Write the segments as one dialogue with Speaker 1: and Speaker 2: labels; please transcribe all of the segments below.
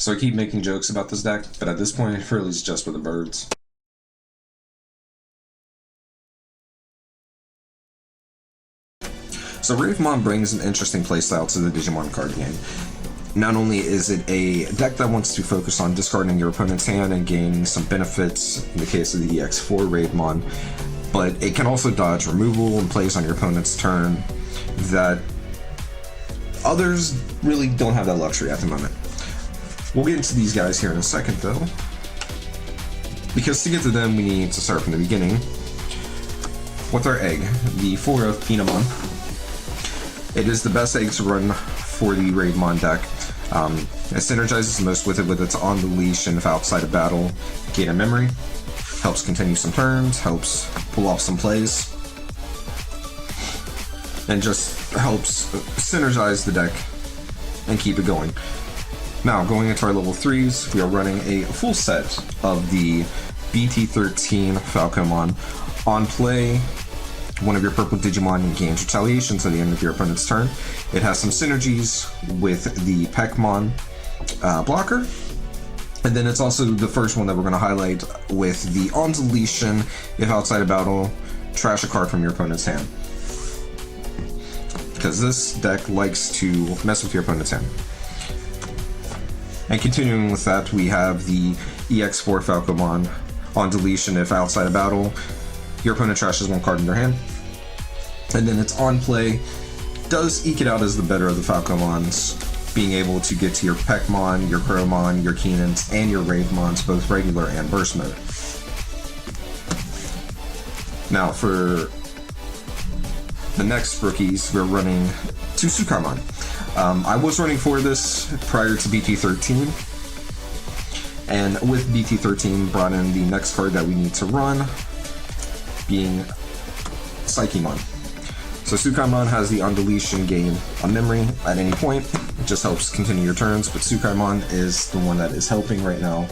Speaker 1: So I keep making jokes about this deck, but at this point it really is just for the birds. So Ravemon brings an interesting playstyle to the Digimon card game. Not only is it a deck that wants to focus on discarding your opponent's hand and gaining some benefits in the case of the EX4 Ravemon, but it can also dodge removal and plays on your opponent's turn that others really don't have that luxury at the moment. We'll get into these guys here in a second though, because to get to them we need to start from the beginning with our egg, the 4 of Digimon. It is the best egg to run for the Ravemon deck. It synergizes most with it with its on the leash and if outside of battle, gain a memory, helps continue some turns, helps pull off some plays, and just helps synergize the deck and keep it going. Now, going into our level 3s, we are running a full set of the BT13 Falcomon. On play, one of your purple Digimon gains retaliations at the end of your opponent's turn. It has some synergies with the Pekmon blocker, and then it's also the first one that we're going to highlight with the on deletion if outside of battle, trash a card from your opponent's hand. Because this deck likes to mess with your opponent's hand. And continuing with that, we have the EX4 Falcomon on deletion if outside of battle, your opponent trashes one card in their hand. And then its on play does eke it out as the better of the Falcomons, being able to get to your Pekmon, your Crowmon, your Keenans, and your Ravemons, both regular and burst mode. Now for the next rookies, we're running 2 Sukarmon. I was running for this prior to BT13, and with BT13 brought in the next card that we need to run, being Psychemon. So Sukarmon has the on deletion gain a memory at any point. It just helps continue your turns, but Sukarmon is the one that is helping right now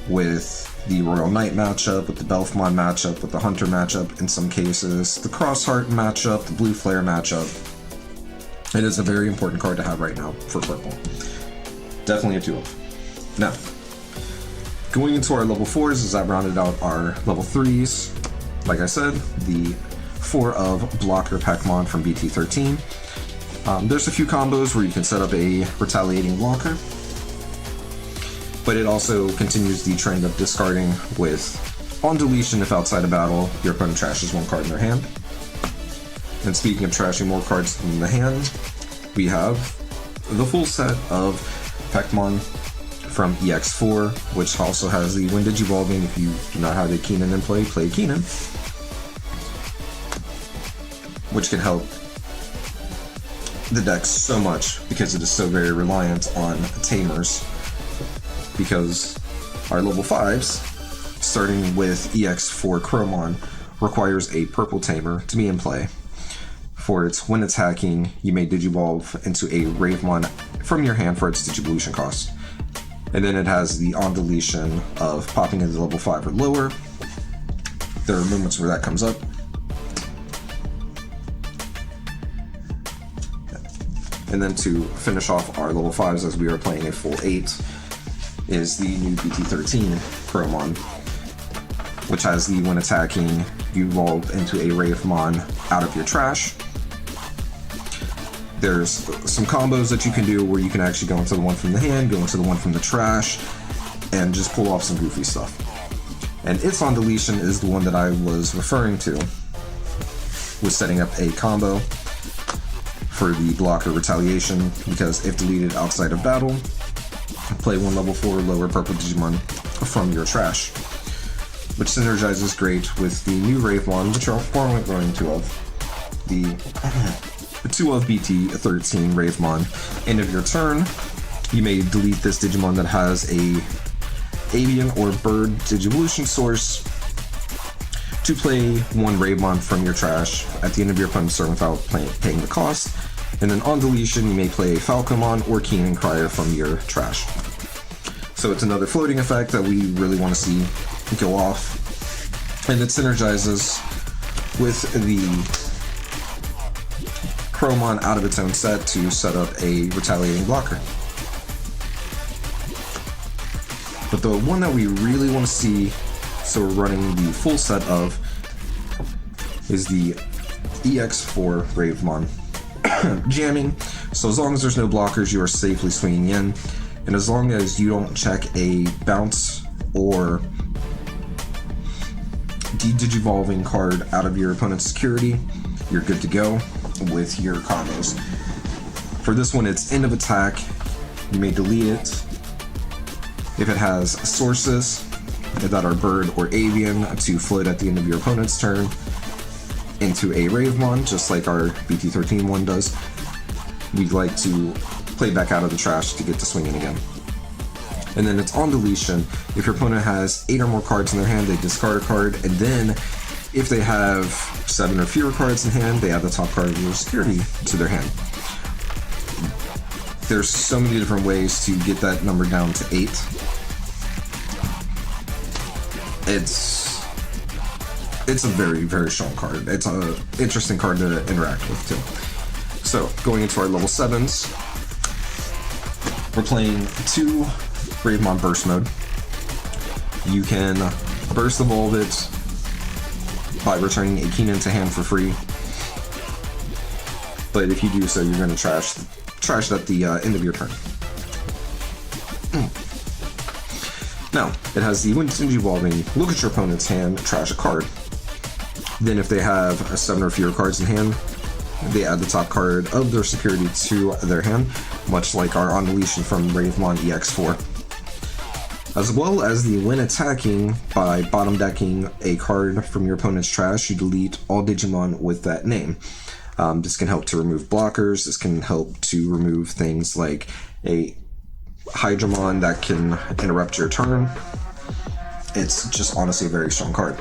Speaker 1: with the Royal Knight matchup, with the Belfmon matchup, with the Hunter matchup in some cases, the Crossheart matchup, the Blue Flare matchup. It is a very important card to have right now for purple. Definitely a 2-of. Now, going into our level 4s as I rounded out our level 3s, like I said, the 4 of Blocker Pekmon from BT13. There's a few combos where you can set up a retaliating blocker, but it also continues the trend of discarding with on deletion if outside of battle, your opponent trashes one card in their hand. And speaking of trashing more cards in the hand, we have the full set of Pekmon from EX4, which also has the when Digivolving. If you do not have a Keenan in play, play a Keenan, which can help the deck so much because it is so very reliant on tamers. Because our level 5s, starting with EX4 Crowmon, requires a purple tamer to be in play. For its when attacking, you may Digivolve into a Ravemon from your hand for its Digivolution cost. And then it has the on deletion of popping into level 5 or lower. There are moments where that comes up. And then to finish off our level 5s as we are playing a full 8 is the new BT13 Crowmon, which has the when attacking, you evolve into a Ravemon out of your trash. There's some combos that you can do where you can actually go into the one from the hand, go into the one from the trash, and just pull off some goofy stuff. And its on deletion is the one that I was referring to, with setting up a combo for the blocker retaliation, because if deleted outside of battle, play one level 4 lower purple Digimon from your trash, which synergizes great with the new Ravemon, which are formally running 2 of. The 2 of BT13 Ravemon. End of your turn, you may delete this Digimon that has a avian or bird Digivolution source to play one Ravemon from your trash at the end of your opponent's turn without paying the cost. And then on deletion, you may play a Falcomon or Keenan Crier from your trash. So it's another floating effect that we really want to see go off. And it synergizes with the Crowmon out of its own set to set up a retaliating blocker. But the one that we really want to see, so we're running the full set of, is the EX4 Ravemon. Jamming, so as long as there's no blockers, you are safely swinging in, and as long as you don't check a bounce or de-digivolving card out of your opponent's security, you're good to go with your combos. For this one, it's end of attack. You may delete it if it has sources that are bird or avian to float at the end of your opponent's turn into a Ravemon, just like our BT13 one does. We'd like to play back out of the trash to get to swinging again. And then it's on deletion. If your opponent has 8 or more cards in their hand, they discard a card, and then if they have 7 or fewer cards in hand, they add the top card of your security to their hand. There's so many different ways to get that number down to 8. It's a very, very strong card. It's an interesting card to interact with too. So, going into our level 7s, we're playing 2 Ravemon Burst Mode. You can Burst Evolve it by returning a Keenan to hand for free. But if you do so, you're going to trash it at the end of your turn. Now, it has the when Digivolving, look at your opponent's hand, trash a card. Then if they have 7 or fewer cards in hand, they add the top card of their security to their hand, much like our on deletion from Ravemon EX4. As well as the when attacking, by bottom decking a card from your opponent's trash, you delete all Digimon with that name. This can help to remove blockers. This can help to remove things like a Hydramon that can interrupt your turn. It's just honestly a very strong card.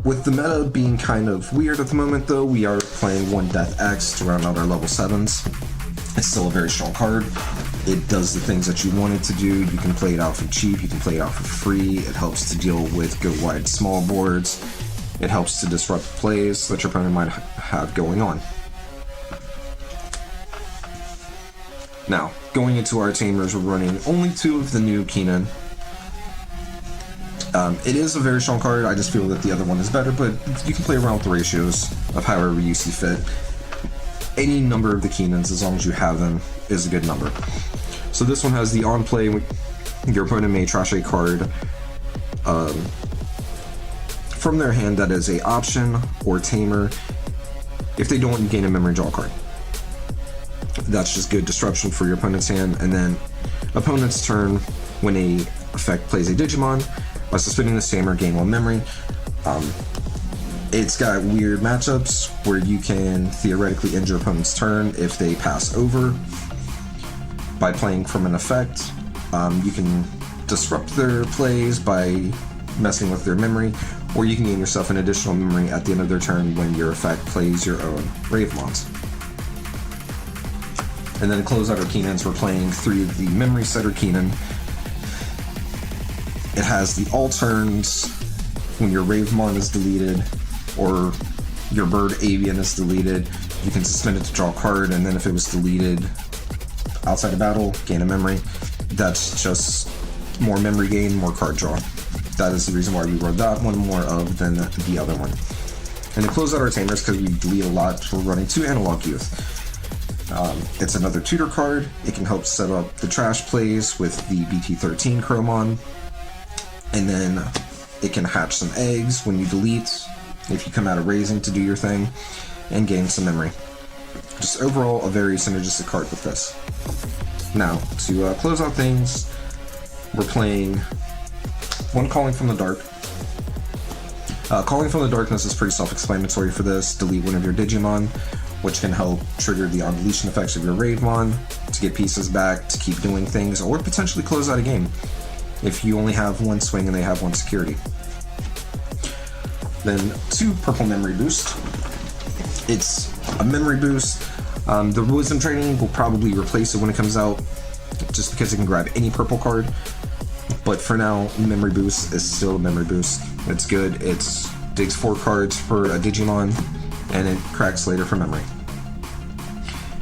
Speaker 1: With the meta being kind of weird at the moment though, we are playing 1 Death X to round out our level 7s. It's still a very strong card. It does the things that you want it to do. You can play it out for cheap, you can play it out for free. It helps to deal with go wide small boards. It helps to disrupt plays that your opponent might have going on. Now, going into our tamers, we're running only 2 of the new Keenan. It is a very strong card. I just feel that the other one is better, but you can play around with the ratios of however you see fit. Any number of the Keenans, as long as you have them, is a good number. So this one has the on play. Your opponent may trash a card from their hand that is a option or tamer. If they don't, you gain a memory draw card. That's just good disruption for your opponent's hand. And then opponent's turn, when a effect plays a Digimon, by suspending the tamer, gain 1 memory. It's got weird matchups where you can theoretically end your opponent's turn if they pass over. By playing from an effect, you can disrupt their plays by messing with their memory, or you can gain yourself an additional memory at the end of their turn when your effect plays your own Ravemons. And then to close out our Keenans, we're playing 3 of the Memory Setter Keenan. It has the all turns when your Ravemon is deleted or your bird avian is deleted, you can suspend it to draw a card, and then if it was deleted outside of battle, gain a memory. That's just more memory gain, more card draw. That is the reason why we wrote that one more of than the other one. And to close out our tamers, because we delete a lot, we're running 2 Analog Youth. It's another tutor card. It can help set up the trash plays with the BT13 Chromon. And then it can hatch some eggs when you delete, if you come out of raising to do your thing, and gain some memory. Just overall, a very synergistic card with this. Now, to close out things, we're playing 1 Calling from the Dark. Calling from the Darkness is pretty self-explanatory for this. Delete one of your Digimon, which can help trigger the on-deletion effects of your Ravemon to get pieces back, to keep doing things, or potentially close out a game if you only have 1 swing and they have 1 security. Then 2 Purple Memory Boost. It's a memory boost. The Wisdom Training will probably replace it when it comes out, just because it can grab any purple card. But for now, Memory Boost is still a Memory Boost. It's good. It digs 4 cards for a Digimon, and it cracks later for memory.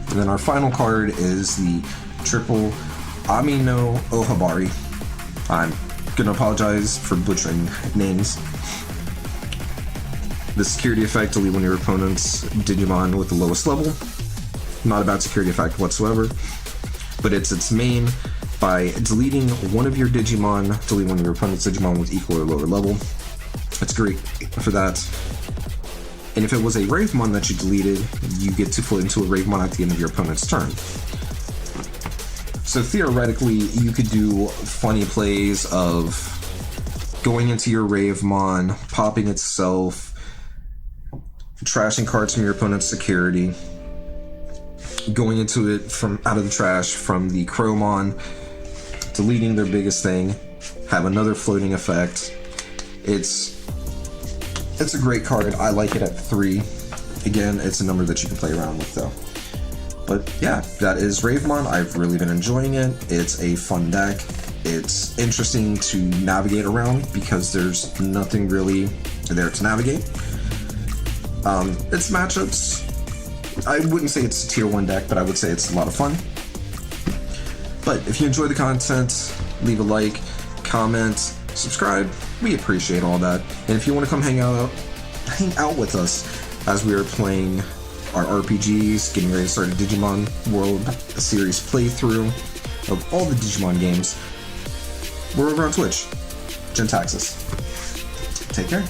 Speaker 1: And then our final card is the triple Amino Ohabari. I'm gonna apologize for butchering names. The security effect, delete one of your opponent's Digimon with the lowest level. Not a bad security effect whatsoever, but it's its main by deleting one of your Digimon, delete one of your opponent's Digimon with equal or lower level. It's great for that. And if it was a Ravemon that you deleted, you get to float into a Ravemon at the end of your opponent's turn. So theoretically, you could do funny plays of going into your Ravemon, popping itself, trashing cards from your opponent's security, going into it from out of the trash from the Chromon, deleting their biggest thing, have another floating effect. It's a great card. I like it at 3. Again, it's a number that you can play around with though. But yeah, that is Ravemon. I've really been enjoying it. It's a fun deck. It's interesting to navigate around because there's nothing really there to navigate. Its matchups, I wouldn't say it's a tier 1 deck, but I would say it's a lot of fun. But if you enjoy the content, leave a like, comment, subscribe. We appreciate all that. And if you want to come hang out with us as we are playing our RPGs, getting ready to start a Digimon World Series playthrough of all the Digimon games, we're over on Twitch. Gentaxis. Take care.